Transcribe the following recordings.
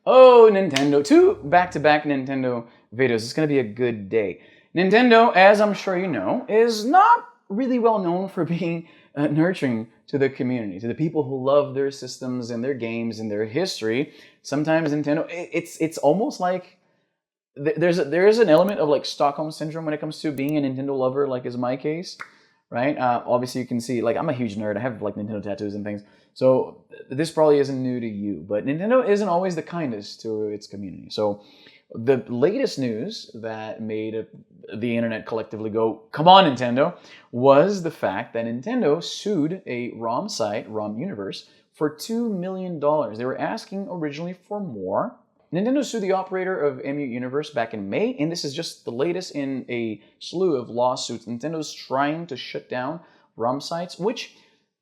Oh, Nintendo. Two back-to-back Nintendo videos. It's going to be a good day. Nintendo, as I'm sure you know, is not really well known for being nurturing to the community, to the people who love their systems and their games and their history. Sometimes Nintendo, it's almost like there is an element of like Stockholm syndrome when it comes to being a Nintendo lover, like is my case, right? Obviously, you can see, like, I'm a huge nerd. I have like Nintendo tattoos and things. So this probably isn't new to you, but Nintendo isn't always the kindest to its community. So the latest news that made the internet collectively go, come on, Nintendo, was the fact that Nintendo sued a ROM site, ROM Universe, for $2 million. They were asking originally for more. Nintendo sued the operator of MU Universe back in May, and this is just the latest in a slew of lawsuits. Nintendo's trying to shut down ROM sites, which,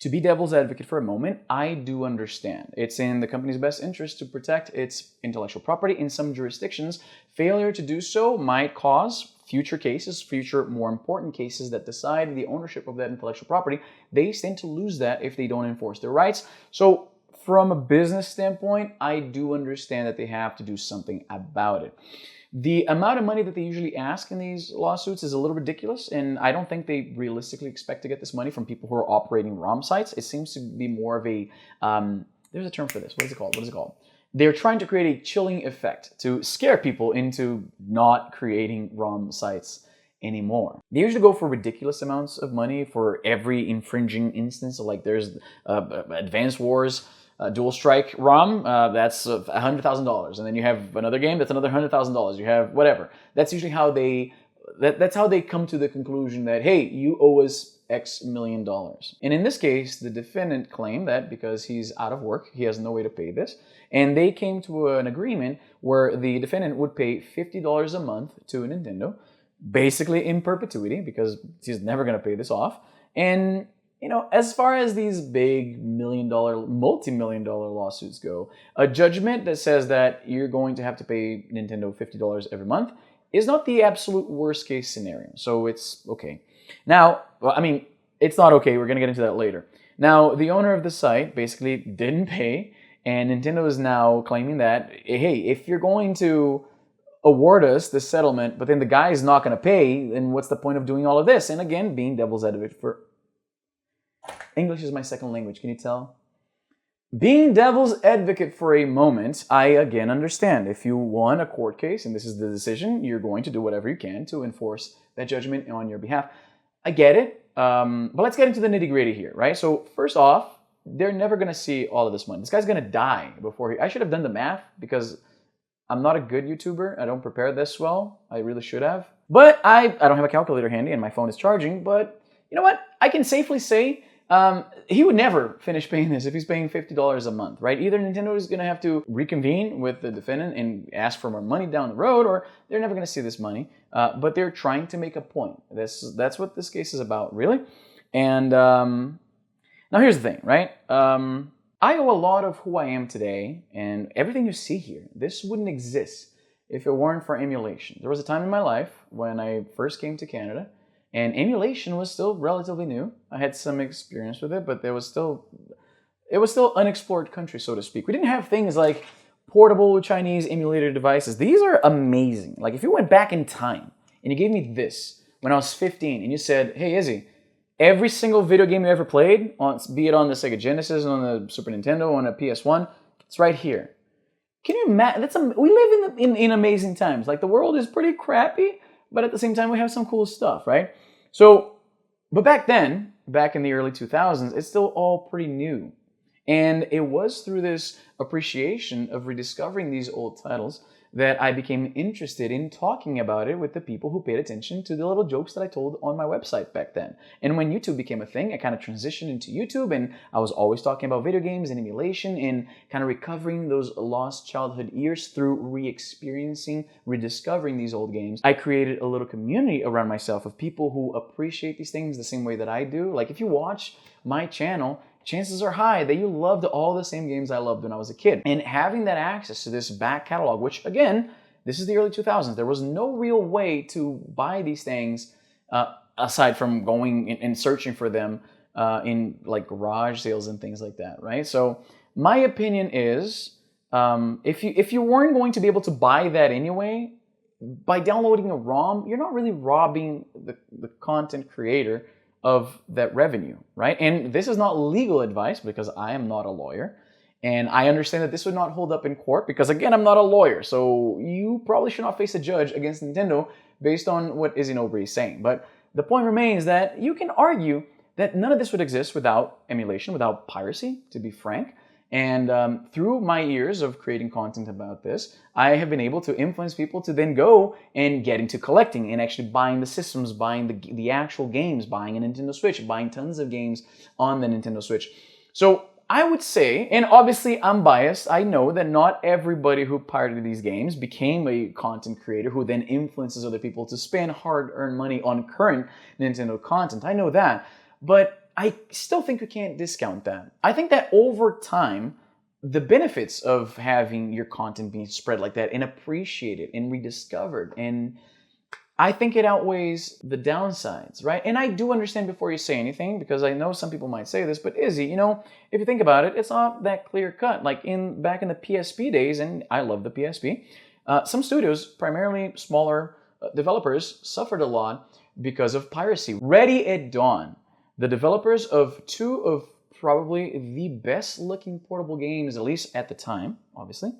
to be devil's advocate for a moment, I do understand. It's in the company's best interest to protect its intellectual property. In some jurisdictions, failure to do so might cause future cases, future more important cases that decide the ownership of that intellectual property. They stand to lose that if they don't enforce their rights. So from a business standpoint, I do understand that they have to do something about it. The amount of money that they usually ask in these lawsuits is a little ridiculous, and I don't think they realistically expect to get this money from people who are operating ROM sites. It seems to be more of a, there's a term for this. What is it called? They're trying to create a chilling effect to scare people into not creating ROM sites anymore. They usually go for ridiculous amounts of money for every infringing instance. So like there's Advance Wars, Dual Strike ROM, that's $100,000, and then you have another game that's another $100,000. You have whatever. That's usually how that's how they come to the conclusion that, hey, you owe us X million dollars. And in this case, the defendant claimed that because he's out of work, he has no way to pay this, and they came to an agreement where the defendant would pay $50 a month to Nintendo, basically in perpetuity, because he's never going to pay this off. And you know, as far as these big multi-million dollar lawsuits go, a judgment that says that you're going to have to pay Nintendo $50 every month is not the absolute worst case scenario. So it's okay. Now, well, I mean, it's not okay. We're going to get into that later. Now, the owner of the site basically didn't pay, and Nintendo is now claiming that, hey, if you're going to award us the settlement, but then the guy is not going to pay, then what's the point of doing all of this? And again, being devil's advocate for English is my second language, can you tell? Being devil's advocate for a moment, I again understand. If you won a court case and this is the decision, you're going to do whatever you can to enforce that judgment on your behalf. I get it, but let's get into the nitty-gritty here, right? So first off, they're never going to see all of this money. This guy's going to die before I should have done the math because I'm not a good YouTuber. I don't prepare this well. I really should have. But I don't have a calculator handy and my phone is charging, but you know what? I can safely say he would never finish paying this if he's paying $50 a month, right? Either Nintendo is going to have to reconvene with the defendant and ask for more money down the road, or they're never going to see this money. But they're trying to make a point. That's what this case is about, really. And now here's the thing, right? I owe a lot of who I am today, and everything you see here, this wouldn't exist if it weren't for emulation. There was a time in my life when I first came to Canada, and emulation was still relatively new. I had some experience with it, but it was still unexplored country, so to speak. We didn't have things like portable Chinese emulator devices. These are amazing. Like if you went back in time and you gave me this when I was 15 and you said, hey, Izzy, every single video game you ever played, be it on the Sega Genesis, on the Super Nintendo, on a PS1, it's right here. Can you imagine? We live in amazing times. Like the world is pretty crappy, but at the same time, we have some cool stuff, right? So, but back then, back in the early 2000s, it's still all pretty new. And it was through this appreciation of rediscovering these old titles that I became interested in talking about it with the people who paid attention to the little jokes that I told on my website back then. And when YouTube became a thing, I kind of transitioned into YouTube, and I was always talking about video games and emulation and kind of recovering those lost childhood years through re-experiencing, rediscovering these old games. I created a little community around myself of people who appreciate these things the same way that I do. Like if you watch my channel, chances are high that you loved all the same games I loved when I was a kid. And having that access to this back catalog, which again, this is the early 2000s. There was no real way to buy these things aside from going and searching for them in like garage sales and things like that, right? So my opinion is if you weren't going to be able to buy that anyway, by downloading a ROM, you're not really robbing the content creator of that revenue, right? And this is not legal advice because I am not a lawyer. And I understand that this would not hold up in court because, again, I'm not a lawyer. So you probably should not face a judge against Nintendo based on what izzynobre is saying. But the point remains that you can argue that none of this would exist without emulation, without piracy, to be frank. And through my years of creating content about this, I have been able to influence people to then go and get into collecting and actually buying the systems, buying the actual games, buying a Nintendo Switch, buying tons of games on the Nintendo Switch. So I would say, and obviously I'm biased, I know that not everybody who pirated these games became a content creator who then influences other people to spend hard-earned money on current Nintendo content. I know that, but I still think we can't discount that. I think that over time, the benefits of having your content being spread like that and appreciated and rediscovered, and I think it outweighs the downsides, right? And I do understand before you say anything, because I know some people might say this, but Izzy, you know, if you think about it, it's not that clear cut. Like back in the PSP days, and I love the PSP, some studios, primarily smaller developers, suffered a lot because of piracy. Ready at Dawn, the developers of two of probably the best looking portable games, at least at the time, obviously.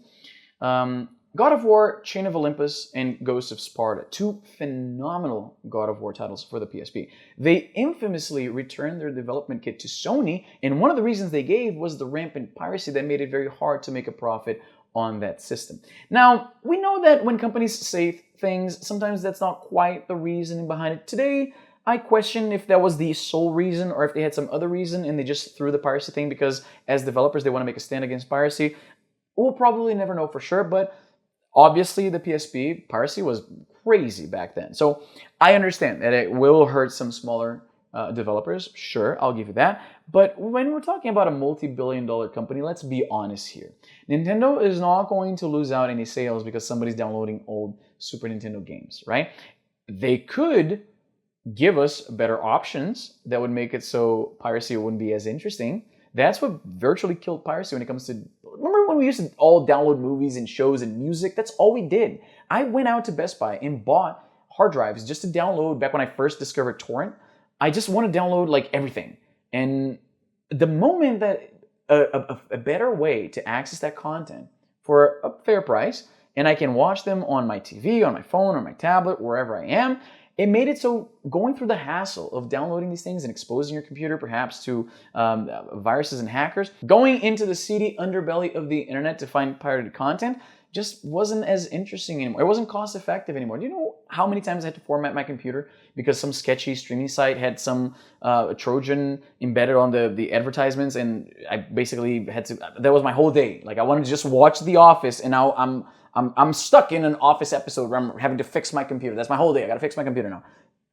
God of War, Chain of Olympus, and Ghost of Sparta. Two phenomenal God of War titles for the PSP. They infamously returned their development kit to Sony, and one of the reasons they gave was the rampant piracy that made it very hard to make a profit on that system. Now, we know that when companies say things, sometimes that's not quite the reasoning behind it. Today, I question if that was the sole reason or if they had some other reason and they just threw the piracy thing because as developers they want to make a stand against piracy. We'll probably never know for sure, but obviously the PSP piracy was crazy back then. So I understand that it will hurt some smaller developers. Sure, I'll give you that. But when we're talking about a multi-billion-dollar company, let's be honest here. Nintendo is not going to lose out any sales because somebody's downloading old Super Nintendo games, right? They could give us better options that would make it so piracy wouldn't be as interesting. That's what virtually killed piracy when it comes to... Remember when we used to all download movies and shows and music? That's all we did. I went out to Best Buy and bought hard drives just to download. Back when I first discovered torrent, I just want to download like everything. And the moment that a better way to access that content for a fair price, and I can watch them on my TV, on my phone, on my tablet, wherever I am, it made it so going through the hassle of downloading these things and exposing your computer perhaps to viruses and hackers, going into the seedy underbelly of the internet to find pirated content just wasn't as interesting anymore. It wasn't cost effective anymore. Do you know how many times I had to format my computer because some sketchy streaming site had some Trojan embedded on the advertisements, and I basically had to, that was my whole day. Like I wanted to just watch The Office, and now I'm stuck in an Office episode where I'm having to fix my computer. That's my whole day. I gotta fix my computer now.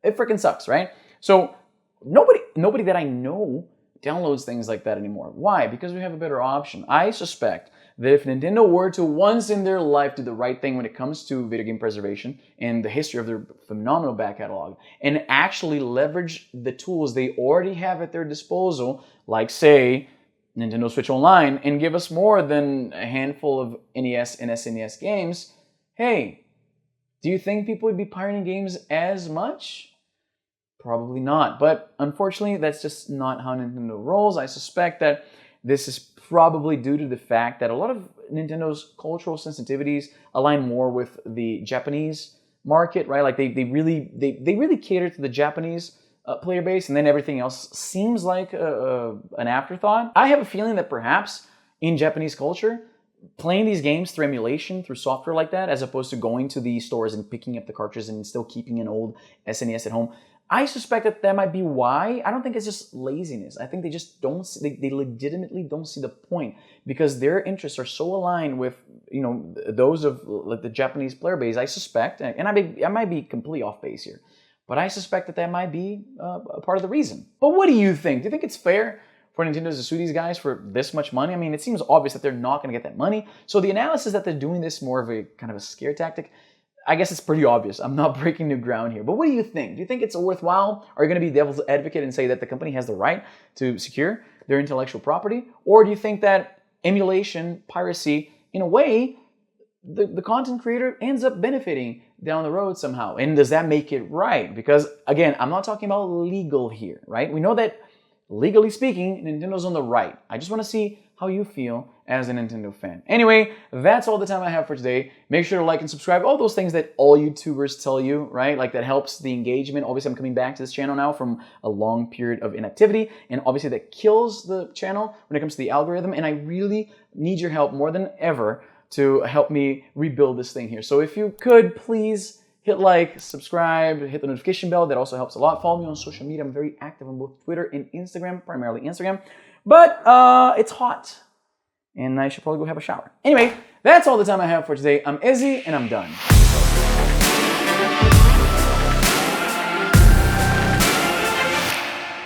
It freaking sucks, right? So nobody that I know downloads things like that anymore. Why? Because we have a better option. I suspect that if Nintendo were to once in their life do the right thing when it comes to video game preservation and the history of their phenomenal back catalog and actually leverage the tools they already have at their disposal, like say Nintendo Switch Online, and give us more than a handful of NES and SNES games, hey, do you think people would be pirating games as much? Probably not. But unfortunately, that's just not how Nintendo rolls. I suspect that this is probably due to the fact that a lot of Nintendo's cultural sensitivities align more with the Japanese market, right? Like they really cater to the Japanese player base, and then everything else seems like an afterthought. I have a feeling that perhaps in Japanese culture, playing these games through emulation, through software like that, as opposed to going to the stores and picking up the cartridges and still keeping an old SNES at home, I suspect that might be why. I don't think it's just laziness. I think they just don't see, they legitimately don't see the point, because their interests are so aligned with, you know, those of like the Japanese player base. I suspect, and I might be completely off base here, but I suspect that might be a part of the reason. But what do you think? Do you think it's fair for Nintendo to sue these guys for this much money? I mean, it seems obvious that they're not going to get that money. So the analysis that they're doing this more of a kind of a scare tactic, I guess it's pretty obvious. I'm not breaking new ground here. But what do you think? Do you think it's worthwhile? Are you going to be devil's advocate and say that the company has the right to secure their intellectual property? Or do you think that emulation, piracy, in a way, the content creator ends up benefiting down the road somehow. And does that make it right? Because again, I'm not talking about legal here, right? We know that legally speaking, Nintendo's on the right. I just want to see how you feel as a Nintendo fan. Anyway, that's all the time I have for today. Make sure to like and subscribe. All those things that all YouTubers tell you, right? Like that helps the engagement. Obviously, I'm coming back to this channel now from a long period of inactivity. And obviously that kills the channel when it comes to the algorithm. And I really need your help more than ever to help me rebuild this thing here. So if you could, please hit like, subscribe, hit the notification bell. That also helps a lot. Follow me on social media. I'm very active on both Twitter and Instagram, primarily Instagram. But it's hot, and I should probably go have a shower. Anyway, that's all the time I have for today. I'm Izzy, and I'm done.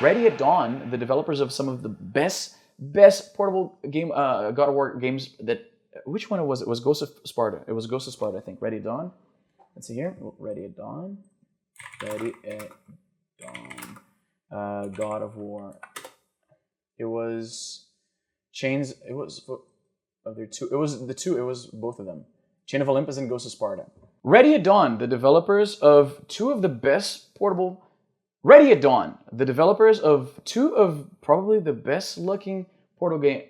Ready at Dawn, the developers of some of the best portable game God of War games that. Which one was it? It was Ghost of Sparta. It was Ghost of Sparta, I think. Ready at Dawn. Let's see here. Ready at Dawn. Ready at Dawn. God of War. It was Chains. It was. Oh, there two. It was the two. It was both of them. Chain of Olympus and Ghost of Sparta. Ready at Dawn, the developers of two of the best portable. Ready at Dawn, the developers of two of probably the best looking portable game.